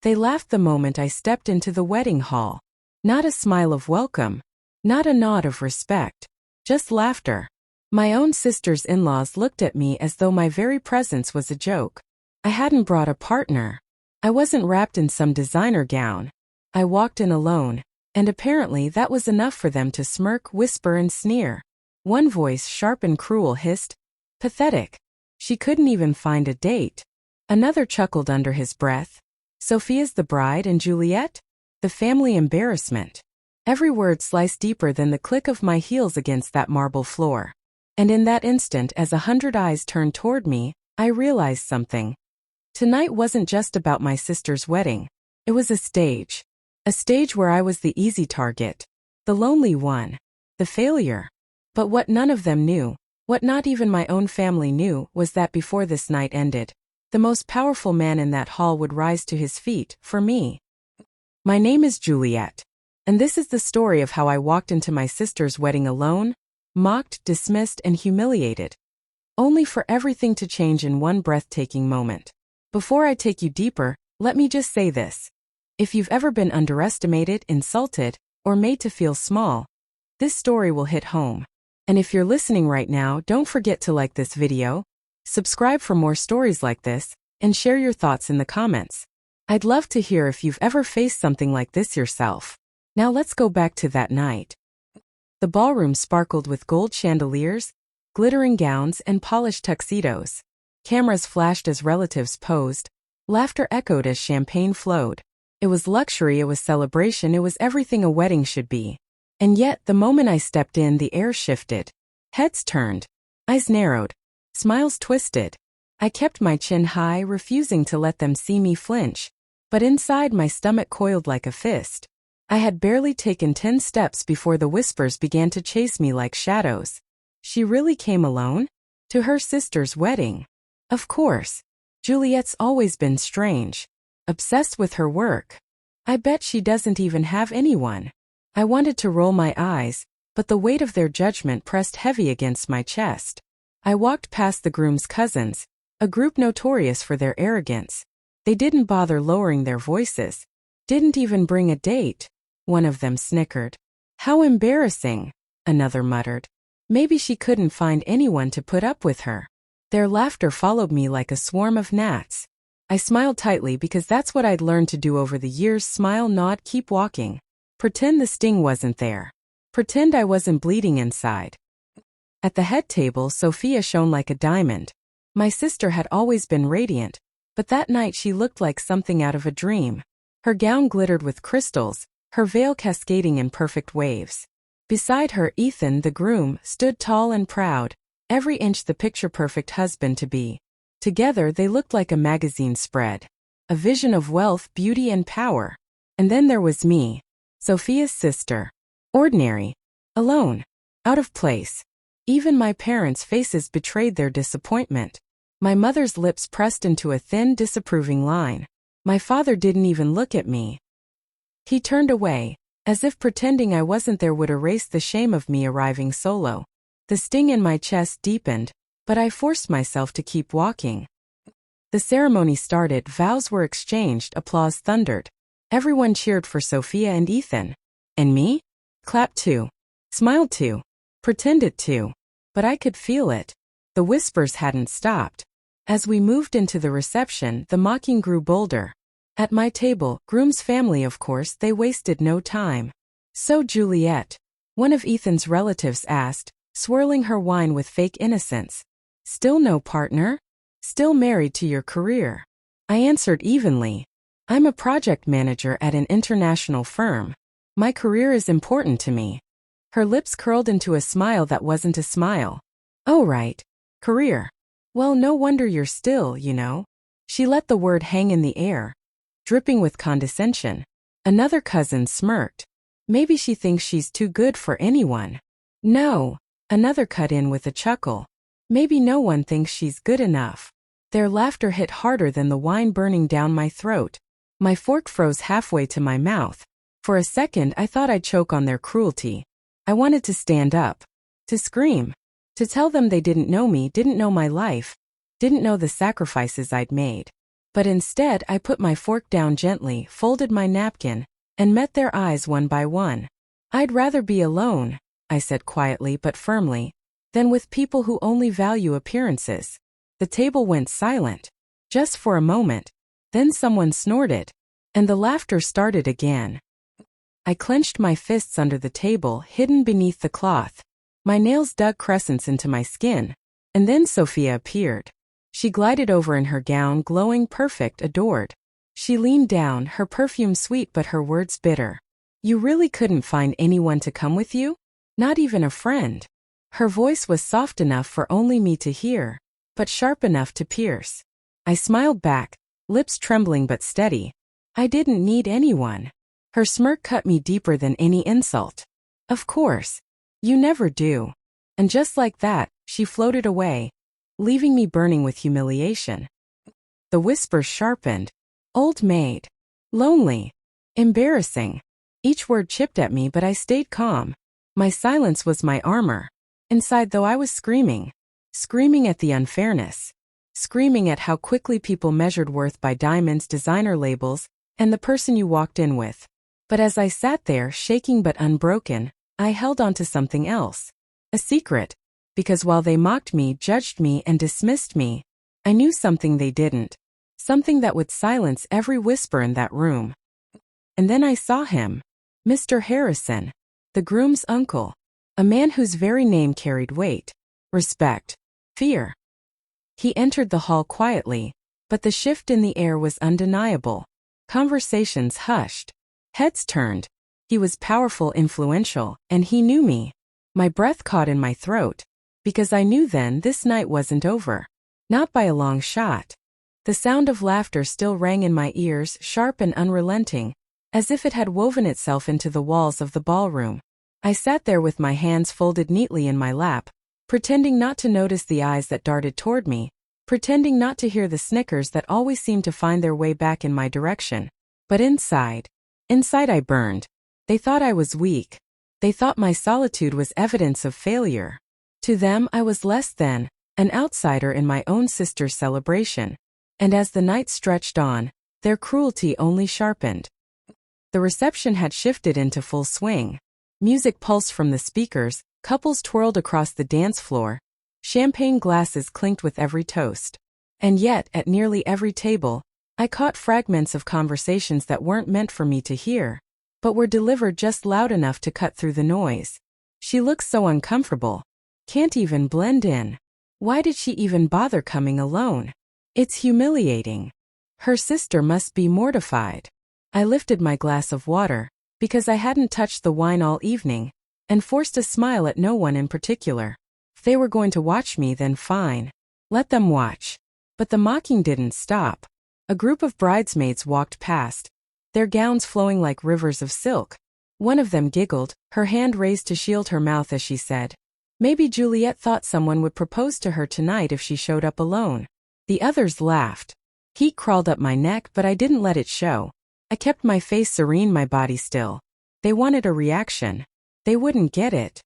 They laughed the moment I stepped into the wedding hall. Not a smile of welcome. Not a nod of respect. Just laughter. My own sister's in-laws looked at me as though my very presence was a joke. I hadn't brought a partner. I wasn't wrapped in some designer gown. I walked in alone, and apparently that was enough for them to smirk, whisper, and sneer. One voice, sharp and cruel, hissed, "Pathetic. She couldn't even find a date." Another chuckled under his breath, "Sophia's the bride and Juliet? The family embarrassment." Every word sliced deeper than the click of my heels against that marble floor. And in that instant, as 100 eyes turned toward me, I realized something. Tonight wasn't just about my sister's wedding. It was a stage. A stage where I was the easy target. The lonely one. The failure. But what none of them knew, what not even my own family knew, was that before this night ended, the most powerful man in that hall would rise to his feet, for me. My name is Juliet. And this is the story of how I walked into my sister's wedding alone, mocked, dismissed, and humiliated. Only for everything to change in one breathtaking moment. Before I take you deeper, let me just say this. If you've ever been underestimated, insulted, or made to feel small, this story will hit home. And if you're listening right now, don't forget to like this video, subscribe for more stories like this, and share your thoughts in the comments. I'd love to hear if you've ever faced something like this yourself. Now let's go back to that night. The ballroom sparkled with gold chandeliers, glittering gowns, and polished tuxedos. Cameras flashed as relatives posed. Laughter echoed as champagne flowed. It was luxury, it was celebration, it was everything a wedding should be. And yet, the moment I stepped in, the air shifted. Heads turned. Eyes narrowed. Smiles twisted. I kept my chin high, refusing to let them see me flinch. But inside, my stomach coiled like a fist. I had barely taken 10 steps before the whispers began to chase me like shadows. She really came alone? To her sister's wedding? Of course. Juliet's always been strange. Obsessed with her work. I bet she doesn't even have anyone. I wanted to roll my eyes, but the weight of their judgment pressed heavy against my chest. I walked past the groom's cousins, a group notorious for their arrogance. They didn't bother lowering their voices. Didn't even bring a date. One of them snickered. "How embarrassing," another muttered. Maybe she couldn't find anyone to put up with her. Their laughter followed me like a swarm of gnats. I smiled tightly because that's what I'd learned to do over the years. Smile, nod, keep walking. Pretend the sting wasn't there. Pretend I wasn't bleeding inside. At the head table, Sophia shone like a diamond. My sister had always been radiant, but that night she looked like something out of a dream. Her gown glittered with crystals, her veil cascading in perfect waves. Beside her, Ethan, the groom, stood tall and proud, every inch the picture-perfect husband-to-be. Together they looked like a magazine spread. A vision of wealth, beauty, and power. And then there was me, Sophia's sister. Ordinary. Alone. Out of place. Even my parents' faces betrayed their disappointment. My mother's lips pressed into a thin, disapproving line. My father didn't even look at me. He turned away, as if pretending I wasn't there would erase the shame of me arriving solo. The sting in my chest deepened, but I forced myself to keep walking. The ceremony started, vows were exchanged, applause thundered. Everyone cheered for Sophia and Ethan. And me? Clapped too. Smiled too. Pretended to. But I could feel it. The whispers hadn't stopped. As we moved into the reception, the mocking grew bolder. At my table, Groom's family, of course, they wasted no time. "So Juliet," one of Ethan's relatives asked, swirling her wine with fake innocence. "Still no partner? Still married to your career?" I answered evenly. "I'm a project manager at an international firm. My career is important to me." Her lips curled into a smile that wasn't a smile. "Oh right. Career. Well, no wonder you're still, you know." She let the word hang in the air, dripping with condescension. Another cousin smirked. "Maybe she thinks she's too good for anyone." "No," another cut in with a chuckle. "Maybe no one thinks she's good enough." Their laughter hit harder than the wine burning down my throat. My fork froze halfway to my mouth. For a second I thought I'd choke on their cruelty. I wanted to stand up. To scream. To tell them they didn't know me, didn't know my life, didn't know the sacrifices I'd made. But instead I put my fork down gently, folded my napkin, and met their eyes one by one. "I'd rather be alone," I said quietly but firmly, "than with people who only value appearances." The table went silent. Just for a moment. Then someone snorted. And the laughter started again. I clenched my fists under the table, hidden beneath the cloth. My nails dug crescents into my skin. And then Sophia appeared. She glided over in her gown, glowing perfect, adored. She leaned down, her perfume sweet but her words bitter. "You really couldn't find anyone to come with you? Not even a friend?" Her voice was soft enough for only me to hear, but sharp enough to pierce. I smiled back, lips trembling but steady. "I didn't need anyone." Her smirk cut me deeper than any insult. "Of course. You never do." And just like that, she floated away, leaving me burning with humiliation. The whispers sharpened. Old maid. Lonely. Embarrassing. Each word chipped at me, but I stayed calm. My silence was my armor. Inside, though, I was screaming. Screaming at the unfairness. Screaming at how quickly people measured worth by diamonds, designer labels, and the person you walked in with. But as I sat there, shaking but unbroken, I held on to something else. A secret. Because while they mocked me, judged me, and dismissed me, I knew something they didn't. Something that would silence every whisper in that room. And then I saw him. Mr. Harrison. The groom's uncle. A man whose very name carried weight. Respect. Fear. He entered the hall quietly, but the shift in the air was undeniable. Conversations hushed. Heads turned. He was powerful, influential, and he knew me. My breath caught in my throat, because I knew then this night wasn't over. Not by a long shot. The sound of laughter still rang in my ears, sharp and unrelenting, as if it had woven itself into the walls of the ballroom. I sat there with my hands folded neatly in my lap, pretending not to notice the eyes that darted toward me, pretending not to hear the snickers that always seemed to find their way back in my direction. But inside I burned. They thought I was weak. They thought my solitude was evidence of failure. To them, I was less than an outsider in my own sister's celebration. And as the night stretched on, their cruelty only sharpened. The reception had shifted into full swing. Music pulsed from the speakers, couples twirled across the dance floor, champagne glasses clinked with every toast. And yet, at nearly every table, I caught fragments of conversations that weren't meant for me to hear, but were delivered just loud enough to cut through the noise. "She looks so uncomfortable. Can't even blend in. Why did she even bother coming alone? It's humiliating. Her sister must be mortified." I lifted my glass of water, because I hadn't touched the wine all evening, and forced a smile at no one in particular. If they were going to watch me, then fine. Let them watch. But the mocking didn't stop. A group of bridesmaids walked past, their gowns flowing like rivers of silk. One of them giggled, her hand raised to shield her mouth as she said, "Maybe Juliet thought someone would propose to her tonight if she showed up alone." The others laughed. Heat crawled up my neck, but I didn't let it show. I kept my face serene, my body still. They wanted a reaction. They wouldn't get it.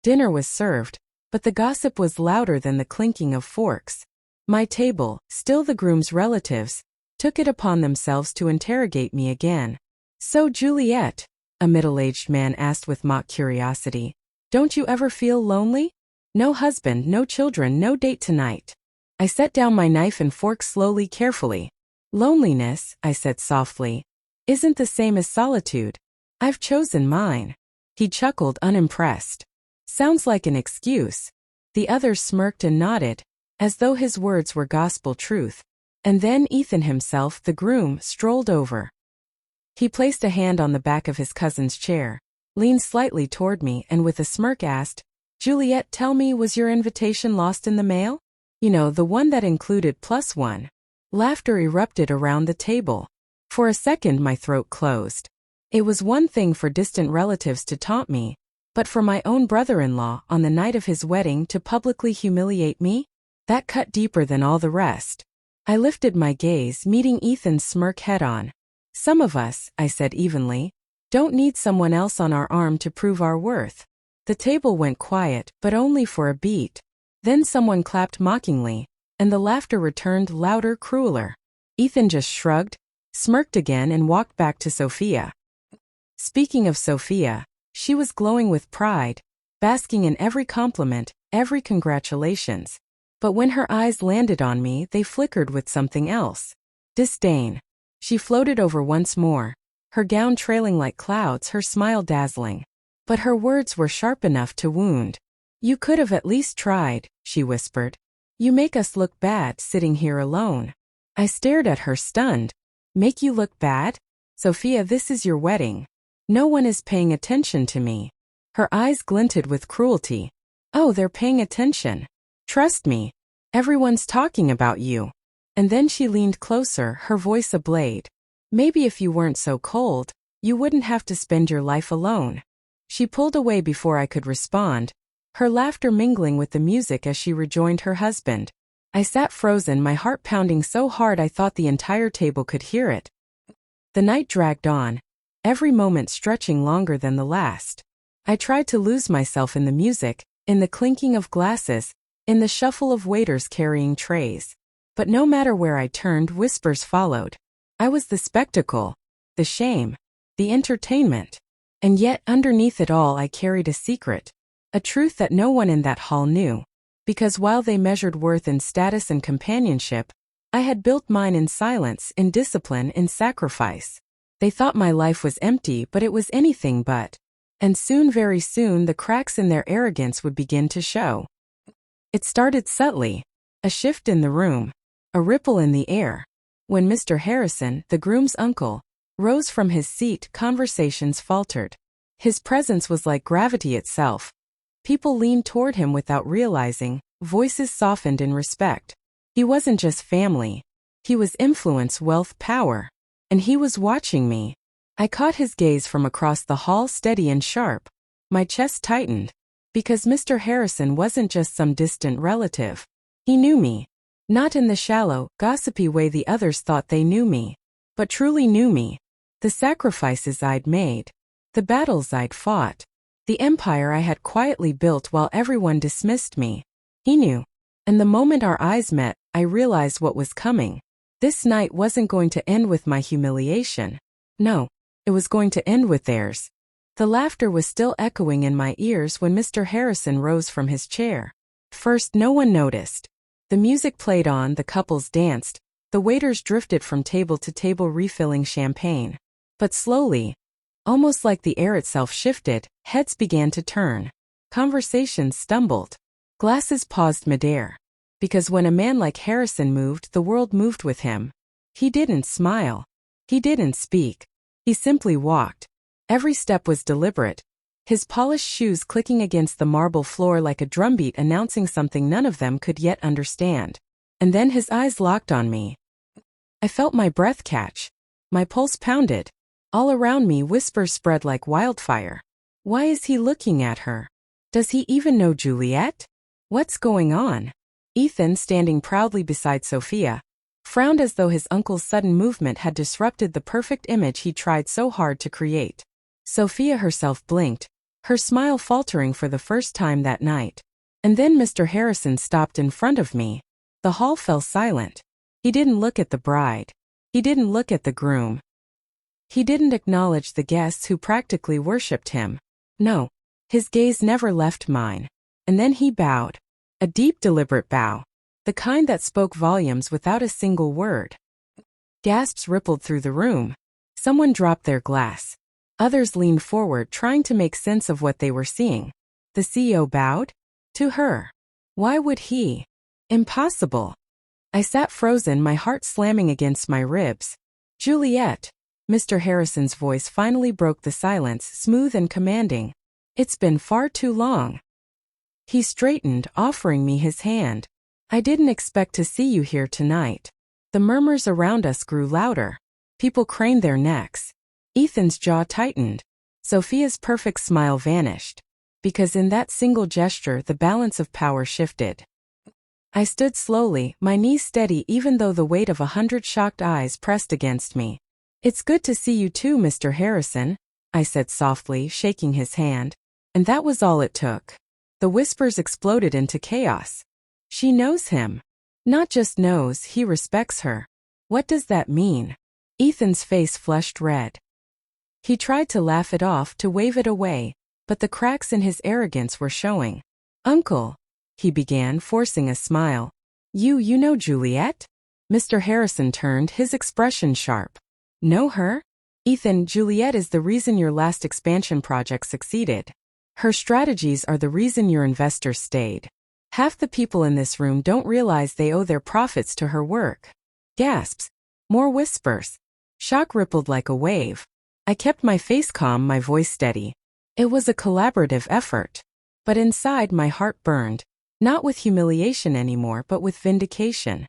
Dinner was served, but the gossip was louder than the clinking of forks. My table, still the groom's relatives, took it upon themselves to interrogate me again. "So Juliet," a middle-aged man asked with mock curiosity, "don't you ever feel lonely? No husband, no children, no date tonight." I set down my knife and fork slowly, carefully. "Loneliness," I said softly, "isn't the same as solitude. I've chosen mine." He chuckled, unimpressed. "Sounds like an excuse." The others smirked and nodded, as though his words were gospel truth. And then Ethan himself, the groom, strolled over. He placed a hand on the back of his cousin's chair, leaned slightly toward me, and with a smirk asked, "Juliet, tell me, was your invitation lost in the mail? You know, the one that included +1. Laughter erupted around the table. For a second my throat closed. It was one thing for distant relatives to taunt me, but for my own brother-in-law on the night of his wedding to publicly humiliate me? That cut deeper than all the rest. I lifted my gaze, meeting Ethan's smirk head-on. "Some of us," I said evenly, "don't need someone else on our arm to prove our worth." The table went quiet, but only for a beat. Then someone clapped mockingly, and the laughter returned, louder, crueler. Ethan just shrugged, smirked again and walked back to Sophia. Speaking of Sophia, she was glowing with pride, basking in every compliment, every congratulations. But when her eyes landed on me, they flickered with something else. Disdain. She floated over once more, her gown trailing like clouds, her smile dazzling. But her words were sharp enough to wound. "You could have at least tried," she whispered. "You make us look bad sitting here alone." I stared at her, stunned. "Make you look bad? Sophia, this is your wedding. No one is paying attention to me." Her eyes glinted with cruelty. "Oh, they're paying attention. Trust me. Everyone's talking about you." And then she leaned closer, her voice ablaze. "Maybe if you weren't so cold, you wouldn't have to spend your life alone." She pulled away before I could respond, her laughter mingling with the music as she rejoined her husband. I sat frozen, my heart pounding so hard I thought the entire table could hear it. The night dragged on, every moment stretching longer than the last. I tried to lose myself in the music, in the clinking of glasses, in the shuffle of waiters carrying trays. But no matter where I turned, whispers followed. I was the spectacle, the shame, the entertainment. And yet, underneath it all, I carried a secret, a truth that no one in that hall knew. Because while they measured worth in status and companionship, I had built mine in silence, in discipline, in sacrifice. They thought my life was empty, but it was anything but. And soon, very soon, the cracks in their arrogance would begin to show. It started subtly, a shift in the room, a ripple in the air. When Mr. Harrison, the groom's uncle, rose from his seat, conversations faltered. His presence was like gravity itself. People leaned toward him without realizing, voices softened in respect. He wasn't just family. He was influence, wealth, power. And he was watching me. I caught his gaze from across the hall, steady and sharp. My chest tightened. Because Mr. Harrison wasn't just some distant relative. He knew me. Not in the shallow, gossipy way the others thought they knew me. But truly knew me. The sacrifices I'd made. The battles I'd fought. The empire I had quietly built while everyone dismissed me. He knew. And the moment our eyes met, I realized what was coming. This night wasn't going to end with my humiliation. No, it was going to end with theirs. The laughter was still echoing in my ears when Mr. Harrison rose from his chair. First, no one noticed. The music played on, the couples danced, the waiters drifted from table to table refilling champagne. But slowly, almost like the air itself shifted, heads began to turn. Conversations stumbled. Glasses paused midair. Because when a man like Harrison moved, the world moved with him. He didn't smile. He didn't speak. He simply walked. Every step was deliberate. His polished shoes clicking against the marble floor like a drumbeat announcing something none of them could yet understand. And then his eyes locked on me. I felt my breath catch. My pulse pounded. All around me, whispers spread like wildfire. Why is he looking at her? Does he even know Juliet? What's going on? Ethan, standing proudly beside Sophia, frowned as though his uncle's sudden movement had disrupted the perfect image he tried so hard to create. Sophia herself blinked, her smile faltering for the first time that night. And then Mr. Harrison stopped in front of me. The hall fell silent. He didn't look at the bride. He didn't look at the groom. He didn't acknowledge the guests who practically worshipped him. No, his gaze never left mine. And then he bowed. A deep, deliberate bow. The kind that spoke volumes without a single word. Gasps rippled through the room. Someone dropped their glass. Others leaned forward, trying to make sense of what they were seeing. The CEO bowed? To her. Why would he? Impossible. I sat frozen, my heart slamming against my ribs. Juliet. Mr. Harrison's voice finally broke the silence, smooth and commanding. It's been far too long. He straightened, offering me his hand. I didn't expect to see you here tonight. The murmurs around us grew louder. People craned their necks. Ethan's jaw tightened. Sophia's perfect smile vanished. Because in that single gesture, the balance of power shifted. I stood slowly, my knees steady even though the weight of 100 shocked eyes pressed against me. It's good to see you too, Mr. Harrison, I said softly, shaking his hand. And that was all it took. The whispers exploded into chaos. She knows him. Not just knows, he respects her. What does that mean? Ethan's face flushed red. He tried to laugh it off, to wave it away, but the cracks in his arrogance were showing. Uncle, he began, forcing a smile. You know Juliet? Mr. Harrison turned, his expression sharp. Know her? Ethan, Juliet is the reason your last expansion project succeeded. Her strategies are the reason your investors stayed. Half the people in this room don't realize they owe their profits to her work. Gasps. More whispers. Shock rippled like a wave. I kept my face calm, my voice steady. It was a collaborative effort. But inside my heart burned, not with humiliation anymore but with vindication.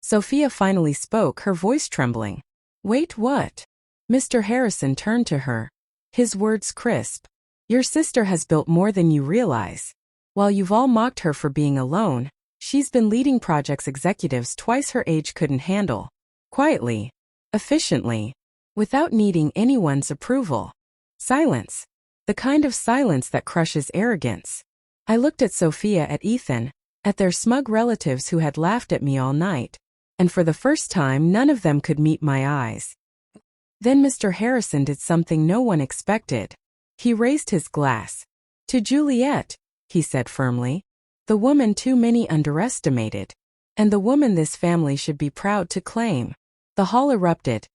Sophia finally spoke, her voice trembling. Wait, what? Mr. Harrison turned to her. His words crisp. Your sister has built more than you realize. While you've all mocked her for being alone, she's been leading projects executives twice her age couldn't handle. Quietly. Efficiently. Without needing anyone's approval. Silence. The kind of silence that crushes arrogance. I looked at Sophia, at Ethan, at their smug relatives who had laughed at me all night, and for the first time none of them could meet my eyes. Then Mr. Harrison did something no one expected. He raised his glass. To Juliet, he said firmly. The woman too many underestimated. And the woman this family should be proud to claim. The hall erupted.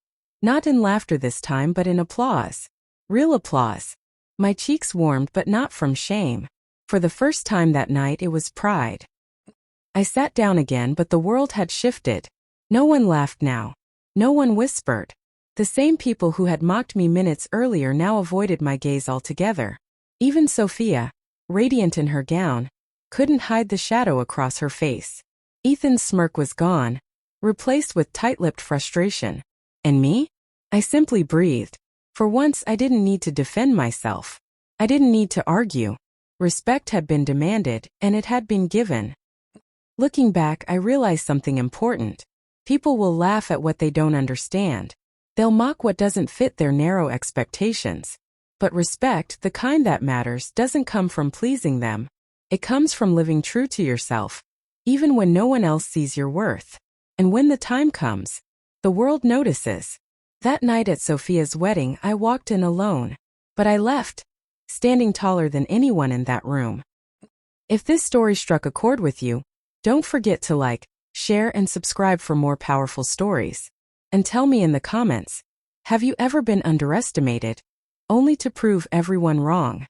Not in laughter this time but in applause. Real applause. My cheeks warmed, but not from shame. For the first time that night it was pride. I sat down again, but the world had shifted. No one laughed now. No one whispered. The same people who had mocked me minutes earlier now avoided my gaze altogether. Even Sophia, radiant in her gown, couldn't hide the shadow across her face. Ethan's smirk was gone, replaced with tight-lipped frustration. And me? I simply breathed. For once I didn't need to defend myself. I didn't need to argue. Respect had been demanded, and it had been given. Looking back, I realized something important. People will laugh at what they don't understand. They'll mock what doesn't fit their narrow expectations. But respect, the kind that matters, doesn't come from pleasing them. It comes from living true to yourself, even when no one else sees your worth. And when the time comes, the world notices. That night at Sophia's wedding, I walked in alone. But I left, standing taller than anyone in that room. If this story struck a chord with you, don't forget to like, share, and subscribe for more powerful stories. And tell me in the comments, have you ever been underestimated, only to prove everyone wrong?